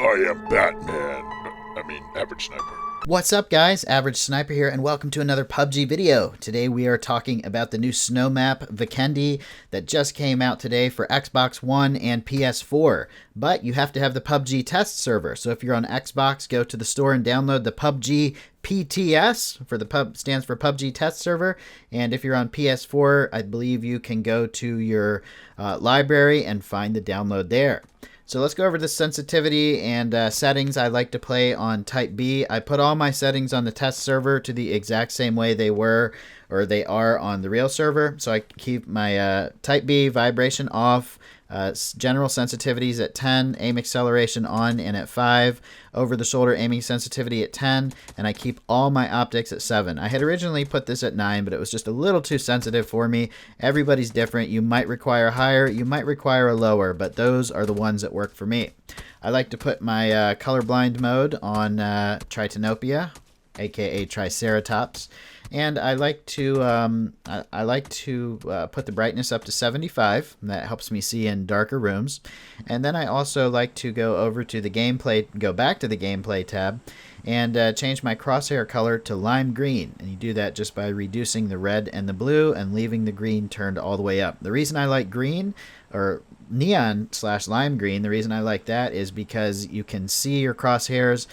I am Batman. Average Sniper. What's up, guys? Average Sniper here, and welcome to another PUBG video. Today we are talking about the new snow map Vikendi that just came out today for Xbox One and PS4. But you have to have the PUBG test server. So if you're on Xbox, go to the store and download the PUBG PTS, stands for PUBG Test Server. And if you're on PS4, I believe you can go to your library and find the download there. So let's go over the sensitivity and settings. I like to play on Type B. I put all my settings on the test server to the exact same way they were or they are on the real server. So I keep my Type B vibration off, general sensitivities at 10, aim acceleration on and at 5, over the shoulder aiming sensitivity at 10, and I keep all my optics at 7. I had originally put this at 9, but it was just a little too sensitive for me. Everybody's different. You might require a higher, you might require a lower, but those are the ones that work for me. I like to put my colorblind mode on Tritanopia, aka Triceratops. And I like to put the brightness up to 75. That helps me see in darker rooms. And then I also like to go over to the gameplay, go back to the gameplay tab, and change my crosshair color to lime green. And you do that just by reducing the red and the blue and leaving the green turned all the way up. The reason I like green, or neon/lime green, the reason I like that is because you can see your crosshairs,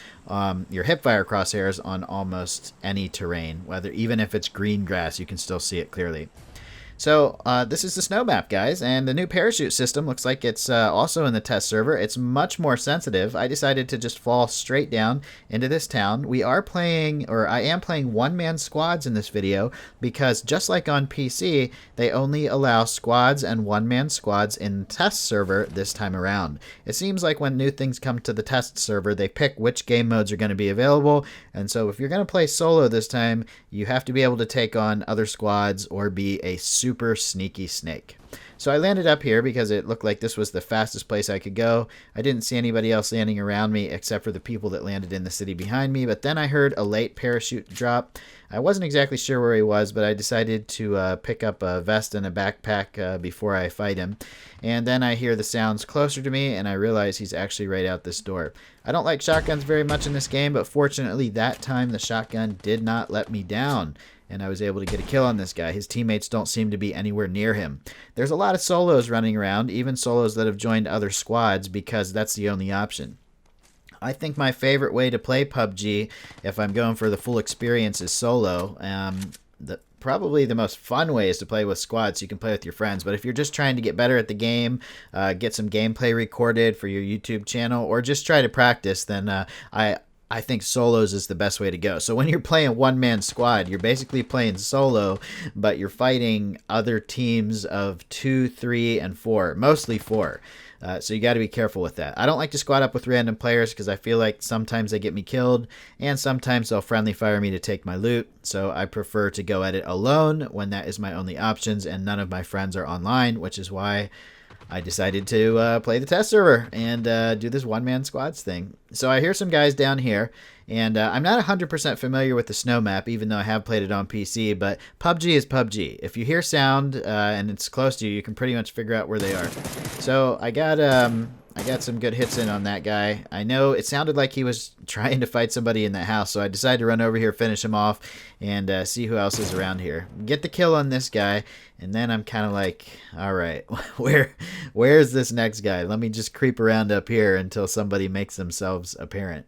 your hipfire crosshairs on almost any terrain, even if it's green grass, you can still see it clearly. So this is the snow map, guys, and the new parachute system looks like it's also in the test server. It's much more sensitive. I decided to just fall straight down into this town. We are playing, or I am playing one-man squads in this video because just like on PC, they only allow squads and one-man squads in the test server this time around. It seems like when new things come to the test server, they pick which game modes are going to be available, and so if you're going to play solo this time, you have to be able to take on other squads or be a super sneaky snake. So I landed up here because it looked like this was the fastest place I could go. I didn't see anybody else landing around me except for the people that landed in the city behind me, but then I heard a late parachute drop. I wasn't exactly sure where he was, but I decided to pick up a vest and a backpack before I fight him. And then I hear the sounds closer to me, and I realize he's actually right out this door. I don't like shotguns very much in this game, but fortunately that time the shotgun did not let me down, and I was able to get a kill on this guy. His teammates don't seem to be anywhere near him. There's a lot of solos running around, even solos that have joined other squads, because that's the only option. I think my favorite way to play PUBG, if I'm going for the full experience, is solo. Probably the most fun way is to play with squads so you can play with your friends. But if you're just trying to get better at the game, get some gameplay recorded for your YouTube channel, or just try to practice, then I think solos is the best way to go. So when you're playing one-man squad, you're basically playing solo, but you're fighting other teams of 2, 3, and 4, mostly 4. So you got to be careful with that. I don't like to squad up with random players because I feel like sometimes they get me killed, and sometimes they'll friendly fire me to take my loot. So I prefer to go at it alone when that is my only options, and none of my friends are online, which is why I decided to play the test server and do this one-man squads thing. So I hear some guys down here, and I'm not 100% familiar with the snow map, even though I have played it on PC, but PUBG is PUBG. If you hear sound and it's close to you, you can pretty much figure out where they are. So I got some good hits in on that guy. I know it sounded like he was trying to fight somebody in that house, so I decided to run over here, finish him off, and see who else is around here. Get the kill on this guy, and then I'm kind of like, all right, where's this next guy? Let me just creep around up here until somebody makes themselves apparent.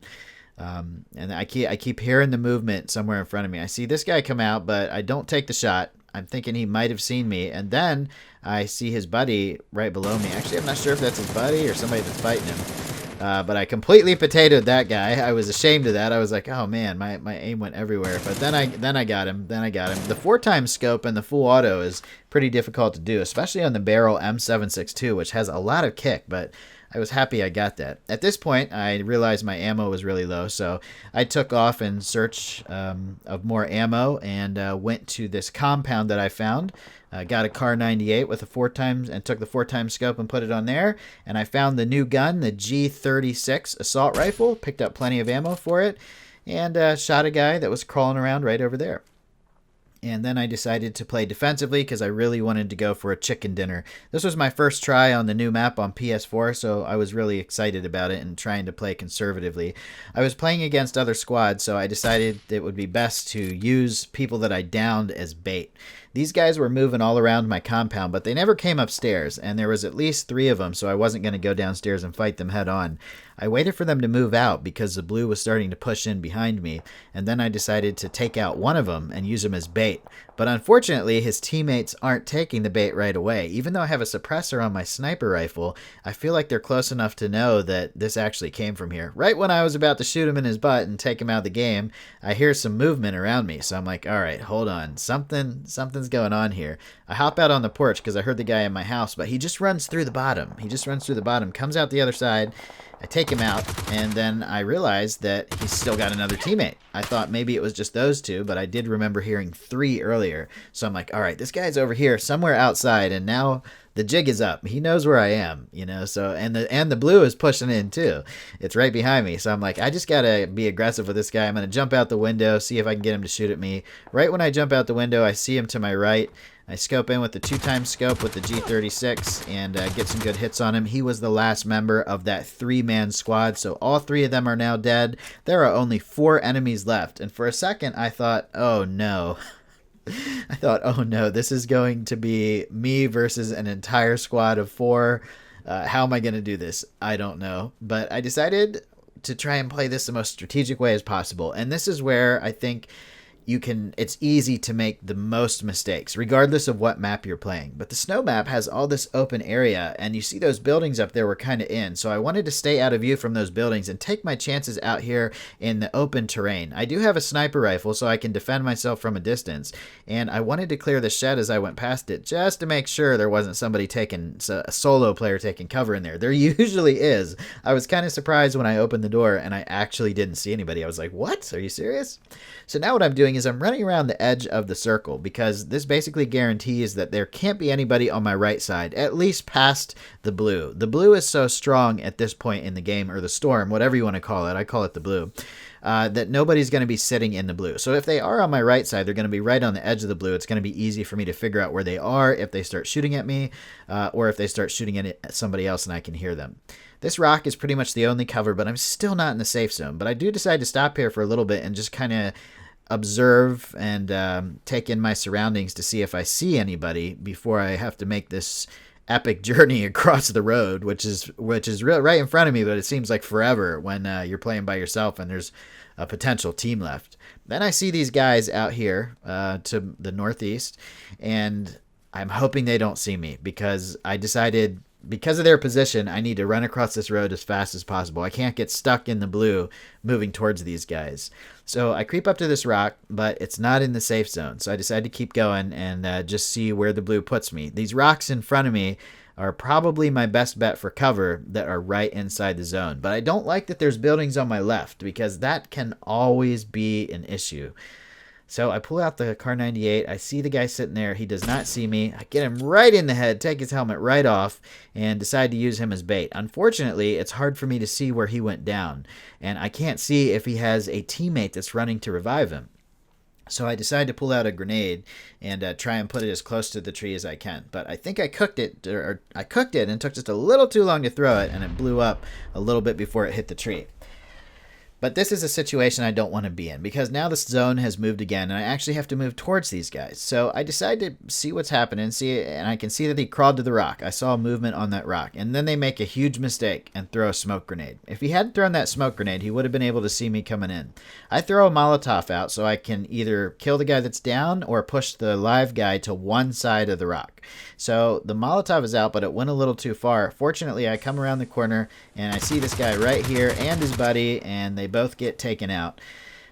And I keep hearing the movement somewhere in front of me. I see this guy come out, but I don't take the shot. I'm thinking he might have seen me, and then I see his buddy right below me. Actually, I'm not sure if that's his buddy or somebody that's fighting him. But I completely potatoed that guy. I was ashamed of that. I was like, oh man, my aim went everywhere. But then I got him. The 4x scope and the full auto is pretty difficult to do, especially on the barrel M762, which has a lot of kick, but I was happy I got that. At this point, I realized my ammo was really low, so I took off in search of more ammo and went to this compound that I found. Got a Car 98 with a 4x and took the 4x scope and put it on there. And I found the new gun, the G36 assault rifle. Picked up plenty of ammo for it and shot a guy that was crawling around right over there. And then I decided to play defensively because I really wanted to go for a chicken dinner. This was my first try on the new map on PS4, so I was really excited about it and trying to play conservatively. I was playing against other squads, so I decided it would be best to use people that I downed as bait. These guys were moving all around my compound, but they never came upstairs, and there was at least 3 of them, so I wasn't going to go downstairs and fight them head on. I waited for them to move out because the blue was starting to push in behind me, and then I decided to take out one of them and use him as bait. But unfortunately, his teammates aren't taking the bait right away. Even though I have a suppressor on my sniper rifle, I feel like they're close enough to know that this actually came from here. Right when I was about to shoot him in his butt and take him out of the game, I hear some movement around me, so I'm like, all right, hold on. Something's going on here. I hop out on the porch because I heard the guy in my house, but he just runs through the bottom. Comes out the other side. I take him out, and then I realized that he's still got another teammate. I thought maybe it was just those 2, but I did remember hearing 3 earlier. So I'm like, all right, this guy's over here somewhere outside, and now the jig is up. He knows where I am, you know. So and the blue is pushing in too. It's right behind me. So I'm like, I just gotta be aggressive with this guy. I'm gonna jump out the window, see if I can get him to shoot at me. Right when I jump out the window, I see him to my right. I scope in with the 2x scope with the G36 and get some good hits on him. He was the last member of that 3-man squad, so all 3 of them are now dead. There are only 4 enemies left, and for a second I thought, oh no. Oh no, this is going to be me versus an entire squad of 4. How am I going to do this? I don't know, but I decided to try and play this the most strategic way as possible, and this is where I think it's easy to make the most mistakes, regardless of what map you're playing. But the snow map has all this open area, and you see those buildings up there were kind of in. So I wanted to stay out of view from those buildings and take my chances out here in the open terrain. I do have a sniper rifle, so I can defend myself from a distance. And I wanted to clear the shed as I went past it, just to make sure there wasn't a solo player taking cover in there. There usually is. I was kind of surprised when I opened the door and I actually didn't see anybody. I was like, what? Are you serious? So now what I'm doing is I'm running around the edge of the circle because this basically guarantees that there can't be anybody on my right side, at least past the blue. The blue is so strong at this point in the game, or the storm, whatever you want to call it. I call it the blue. That nobody's going to be sitting in the blue. So if they are on my right side, they're going to be right on the edge of the blue. It's going to be easy for me to figure out where they are if they start shooting at me, or if they start shooting at somebody else and I can hear them. This rock is pretty much the only cover, but I'm still not in the safe zone. But I do decide to stop here for a little bit and just kind of observe and take in my surroundings to see if I see anybody before I have to make this epic journey across the road, which is right in front of me, but it seems like forever when you're playing by yourself and there's a potential team left. Then I see these guys out here to the northeast, and I'm hoping they don't see me because I decided, because of their position, I need to run across this road as fast as possible. I can't get stuck in the blue moving towards these guys. So I creep up to this rock, but it's not in the safe zone. So I decide to keep going and just see where the blue puts me. These rocks in front of me are probably my best bet for cover that are right inside the zone. But I don't like that there's buildings on my left because that can always be an issue. So I pull out the Kar 98. I see the guy sitting there. He does not see me. I get him right in the head, take his helmet right off, and decide to use him as bait. Unfortunately, it's hard for me to see where he went down, and I can't see if he has a teammate that's running to revive him. So I decide to pull out a grenade and try and put it as close to the tree as I can. But I think I cooked it, and it took just a little too long to throw it, and it blew up a little bit before it hit the tree. But this is a situation I don't want to be in because now this zone has moved again and I actually have to move towards these guys. So I decide to see what's happening, and I can see that he crawled to the rock. I saw movement on that rock, and then they make a huge mistake and throw a smoke grenade. If he hadn't thrown that smoke grenade, he would have been able to see me coming in. I throw a Molotov out so I can either kill the guy that's down or push the live guy to one side of the rock. So the Molotov is out, but it went a little too far. Fortunately, I come around the corner and I see this guy right here and his buddy, and they both get taken out.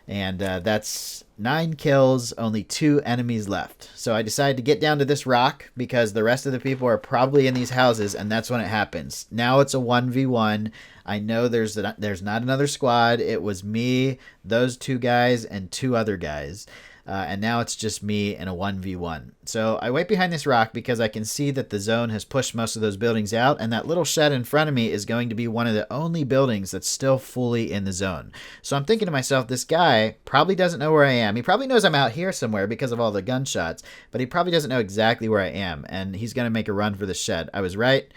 And that's 9 kills, only 2 enemies left. So I decided to get down to this rock because the rest of the people are probably in these houses, and that's when it happens. Now it's a 1v1. I know there's not another squad. It was me, those 2 guys, and 2 other guys. and now it's just me in a 1v1. So I wait behind this rock because I can see that the zone has pushed most of those buildings out, and that little shed in front of me is going to be one of the only buildings that's still fully in the zone. So I'm thinking to myself, this guy probably doesn't know where I am. He probably knows I'm out here somewhere because of all the gunshots, but he probably doesn't know exactly where I am, and he's going to make a run for the shed. I was right.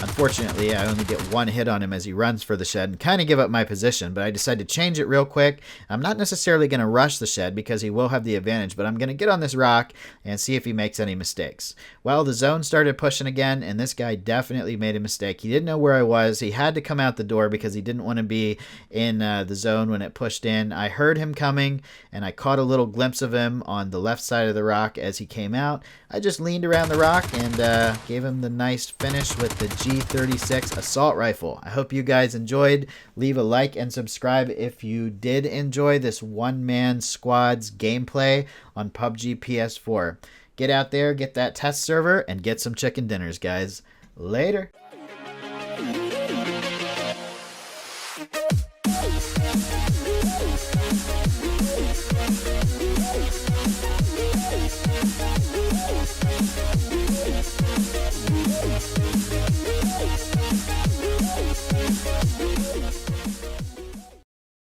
Unfortunately, I only get one hit on him as he runs for the shed and kind of give up my position, but I decided to change it real quick. I'm not necessarily going to rush the shed because he will have the advantage, but I'm going to get on this rock and see if he makes any mistakes. Well, the zone started pushing again, and this guy definitely made a mistake. He didn't know where I was. He had to come out the door because he didn't want to be in the zone when it pushed in. I heard him coming, and I caught a little glimpse of him on the left side of the rock as he came out. I just leaned around the rock and gave him the nice finish with the G36 assault rifle. I hope you guys enjoyed. Leave a like and subscribe if you did enjoy this one-man squad's gameplay on PUBG PS4. Get out there, get that test server, and get some chicken dinners, guys. Later.